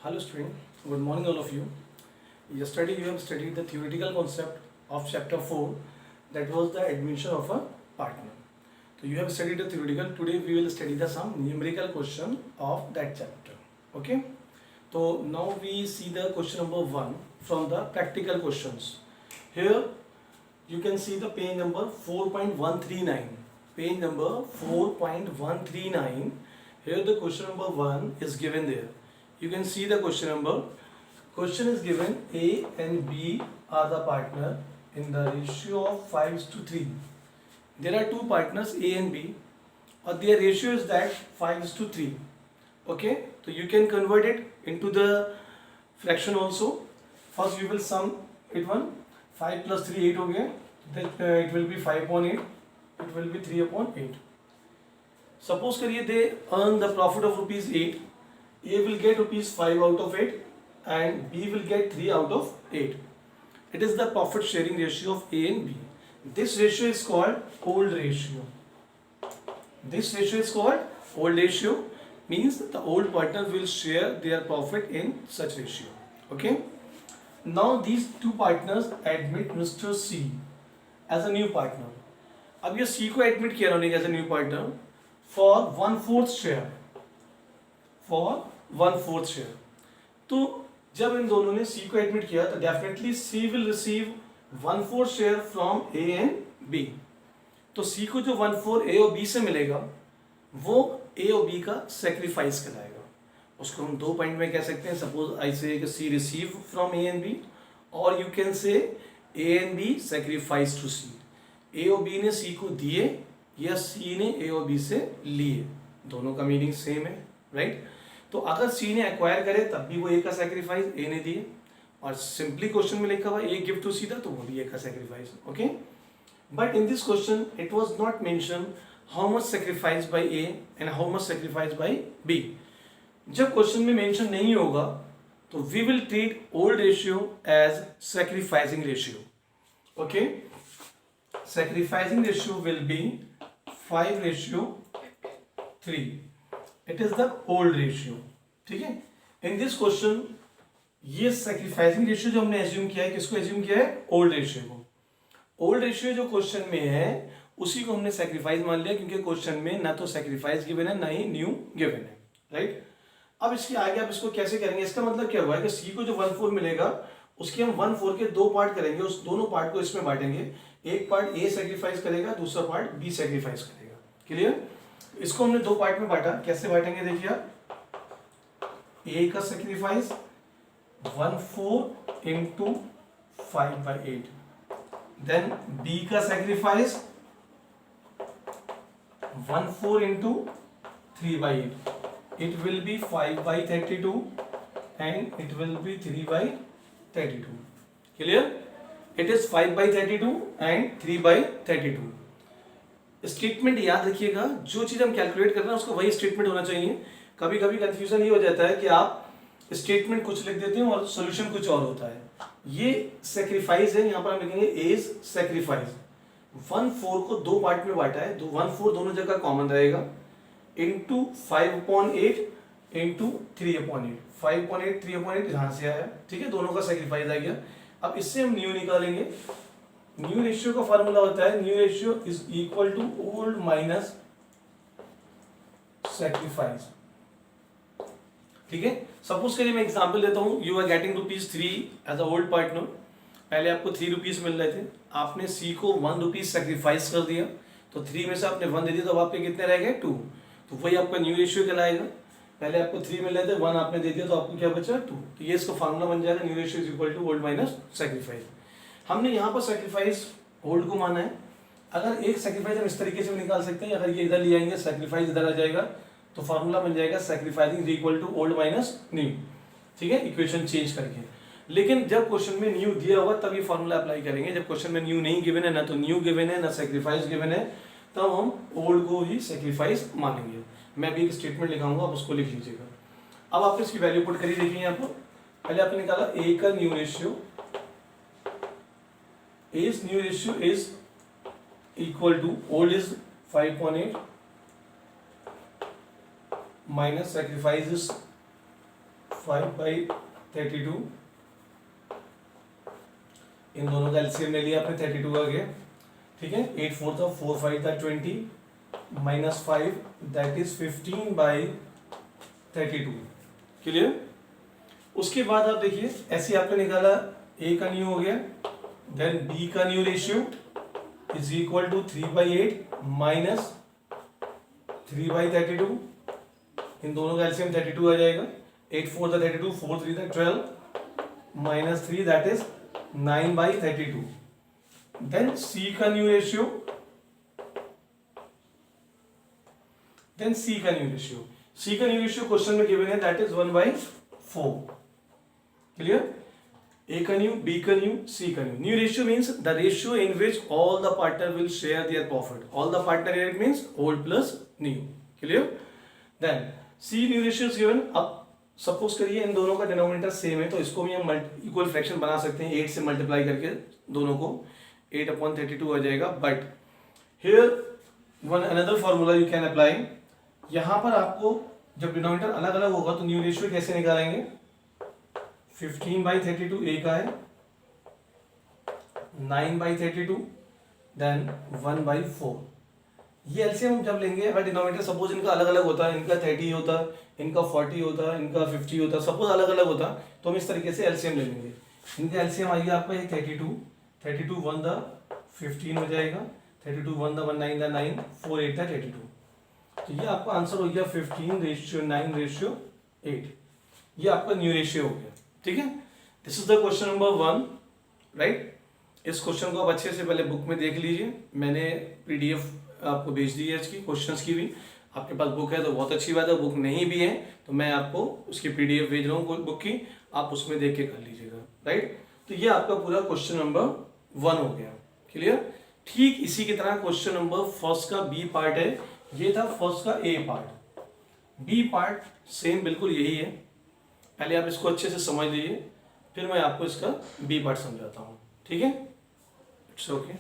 Hello student, good morning all of you. Yesterday you have studied the theoretical concept of chapter 4, that was the admission of a partner. So you have studied the theoretical, today we will study the some numerical question of that chapter. Okay. So now we see the question number 1 from the practical questions. Here you can see the page number 4.139. Page number 4.139. Here the question number 1 is given there. You can see the question number. Question is given A and B are the partner in the ratio of 5:3. There are two partners A and B, or their ratio is that 5:3. Okay, so you can convert it into the fraction also. First you will sum it one. 5 plus 3 8 हो गया. Then it will be 5/8. It will be 3/8. Suppose करिए they earn the profit of rupees 8. A will get rupees 5 out of 8 and B will get 3 out of 8. It is the profit sharing ratio of A and B. This ratio is called old ratio. This ratio is called old ratio, means the old partner will share their profit in such ratio. Okay. Now these two partners admit Mr. C as a new partner. अब ये C को admit किया उन्होंने as a new partner for 1/4 share. For 1/4 share. तो जब इन दोनों ने सी को एडमिट किया तो definitely C will receive 1/4 share from A and B. तो सी को जो 1/4 ए और बी से मिलेगा वो ए और बी का सेक्रीफाइस कराएगा. उसको हम दो पॉइंट में कह सकते हैं. Suppose I say C receive from A and B, और you can say A and B sacrifice to C. A और बी ने सी को दिए या सी ने ए और बी से लिए, दोनों का मीनिंग सेम है, राइट. तो अगर सी ने एक्वायर करे तब भी वो ए का सेक्रीफाइस ए ने दिए, और सिंपली क्वेश्चन में लिखा हुआ ए गिव टू सी था तो वो भी ए का sacrifice. Okay, but in this question it was not mention how much sacrifice by A and how much sacrifice by B. जब क्वेश्चन में मेंशन नहीं होगा तो we will treat old ratio as sacrificing ratio. Okay, sacrificing ratio will be 5:3. It is the old ratio. ठीक है. In this question ये sacrificing ratio जो हमने एज्यूम किया है, किसको एज्यूम किया है? ओल्ड रेशियो को. ओल्ड रेशियो जो क्वेश्चन में है उसी को हमने सेक्रीफाइस मान लिया, क्योंकि क्वेश्चन में ना तो सेक्रीफाइस गिवन है ना ही न्यू गिवन है, राइट. अब इसके आगे आप इसको कैसे करेंगे? इसका मतलब क्या हुआ है कि सी को जो 1/4 मिलेगा उसके हम 1/4 के दो पार्ट करेंगे. उस दोनों पार्ट को इसमें बांटेंगे. एक पार्ट ए सेक्रीफाइस करेगा, दूसरा पार्ट बी सेक्रीफाइस करेगा. क्लियर. इसको हमने दो पार्ट में बांटा. कैसे बांटेंगे देखिए आप. ए का सेक्रीफाइस 1/4 इंटू 5/8. देन बी का sacrifice 1/4 into 3/8. It will be 5/32 and it will be 3/32. Clear. It is 5/32 and 3/32. Statement याद रखिएगा, जो चीज हम कैलकुलेट कर रहे हैं उसका वही स्टेटमेंट होना चाहिए. कभी कभी कंफ्यूजन ये हो जाता है कि आप स्टेटमेंट कुछ लिख देते हैं और सॉल्यूशन कुछ और होता है. ये सेक्रीफाइस है, यहाँ पर हम लिखेंगे एज सेक्रीफाइस. 1/4 को दो पार्ट में बांटा है, 1/4 दोनों जगह कॉमन रहेगा, इंटू 5/8 इंटू 3/8. 5/8 3/8 यहां से आया. ठीक है, दोनों का सेक्रीफाइस आ गया. अब इससे हम न्यू निकालेंगे. न्यू रेशियो का फॉर्मूला होता है new ratio is equal to old minus sacrifice. ठीक है. सपोज करिए मैं एग्जांपल देता हूं. You are getting ₹3 as a old partner. पहले आपको ₹3 मिल रहे थे, आपने सी को ₹1 सेक्रीफाइस कर दिया, तो 3 में से आपने 1 दे दिया, तो आपके कितने रह गए? 2. तो वही आपका न्यू रेशियो कहलाएगा. पहले आपको 3 मिल रहे थे, 1 आपने दे दिया, तो आपको क्या बचा? 2. तो ये इसका फॉर्मूला बन जाएगा new ratio is equal to old minus sacrifice. हमने यहाँ पर सेक्रीफाइस ओल्ड को माना है. अगर एक सेक्रीफाइस हम इस तरीके से भी निकाल सकते हैं, अगर ये इधर ले आएंगे सेक्रीफाइस इधर आ जाएगा, तो फॉर्मूला बन जाएगा sacrificing is equal to old minus new. ठीक है, इक्वेशन चेंज करके. लेकिन जब क्वेश्चन में न्यू दिया होगा तब ये फॉर्मूला अप्लाई करेंगे. जब क्वेश्चन में न्यू नहीं गिवन है, ना तो न्यू गिवन है ना सेक्रीफाइस गिवन है, तब हम ओल्ड को ही सेक्रीफाइस मानेंगे. मैं भी एक स्टेटमेंट लिखाऊंगा, आप उसको लिख लीजिएगा. अब आपने इसकी वैल्यू पुट करी. देखिए यहाँ पर पहले आपने निकाला ए का new ratio. As new ratio is equal to old is 5/8 minus sacrifice is 5/32, इन दोनों का एलसीएम ले लिया आपने, 32 आ गया, ठीक है। 8 4 था 4 5 था 20 माइनस 5 दैट इज 15/32, क्लियर। उसके बाद आप देखिए ऐसे आपने निकाला, ए का न्यू हो गया, देन बी का new ratio is equal to 3/8 minus 3/32, इन दोनों का एलसीएम 32 आ जाएगा। 8 4 था 32, 4 3 था 12 minus 3 that is 9/32। Then C का न्यू रेशियो, सी का न्यू रेशियो क्वेश्चन में गिवन है दैट इज 1/4, क्लियर। ए का न्यू, बी का न्यू, सी का new ratio means the ratio in which all the partner will share their profit, all the partner here it means old plus new, clear. Then C new ratio is given. अब suppose करिए इन दोनों का denominator same है, तो इसको भी हम इक्वल फ्रैक्शन बना सकते हैं, 8 से मल्टीप्लाई करके दोनों को 8/32 आ जाएगा। But here one another formula you can apply. यहां पर आपको जब डिनोमिनेटर अलग अलग होगा तो न्यू रेशियो कैसे निकालेंगे, 15/32 ए का है, 9/32 देन 1/4। ये एलसीएम जब लेंगे, अगर डिनोमिनेटर सपोज इनका अलग अलग होता है, इनका 30 होता, इनका 40 होता, इनका 50 होता, सपोज अलग अलग होता, तो हम इस तरीके से एलसीएम ले लेंगे। इनका एलसीएम आएगा आपका ये 32 1 द 15 हो जाएगा, 32 1 द 1 9 द 9 4 8 द 32, तो ये आपका आंसर हो गया 15:9:8। ये आपका न्यू रेशियो हो गया, ठीक है। This is the question number 1, right. इस क्वेश्चन को आप अच्छे से पहले बुक में देख लीजिए, मैंने पीडीएफ आपको भेज दी है इसकी क्वेश्चंस की भी। आपके पास बुक है तो बहुत अच्छी बात है, बुक नहीं भी है तो मैं आपको उसकी पीडीएफ भेज रहा हूँ बुक की, आप उसमें देख के कर लीजिएगा, राइट। तो ये आपका पूरा क्वेश्चन नंबर 1 हो गया, क्लियर। ठीक इसी की तरह क्वेश्चन नंबर फर्स्ट का बी पार्ट है, ये था फर्स्ट का ए पार्ट, बी पार्ट सेम बिल्कुल यही है। पहले आप इसको अच्छे से समझ लीजिए, फिर मैं आपको इसका बी पार्ट समझाता हूँ, ठीक है। It's okay.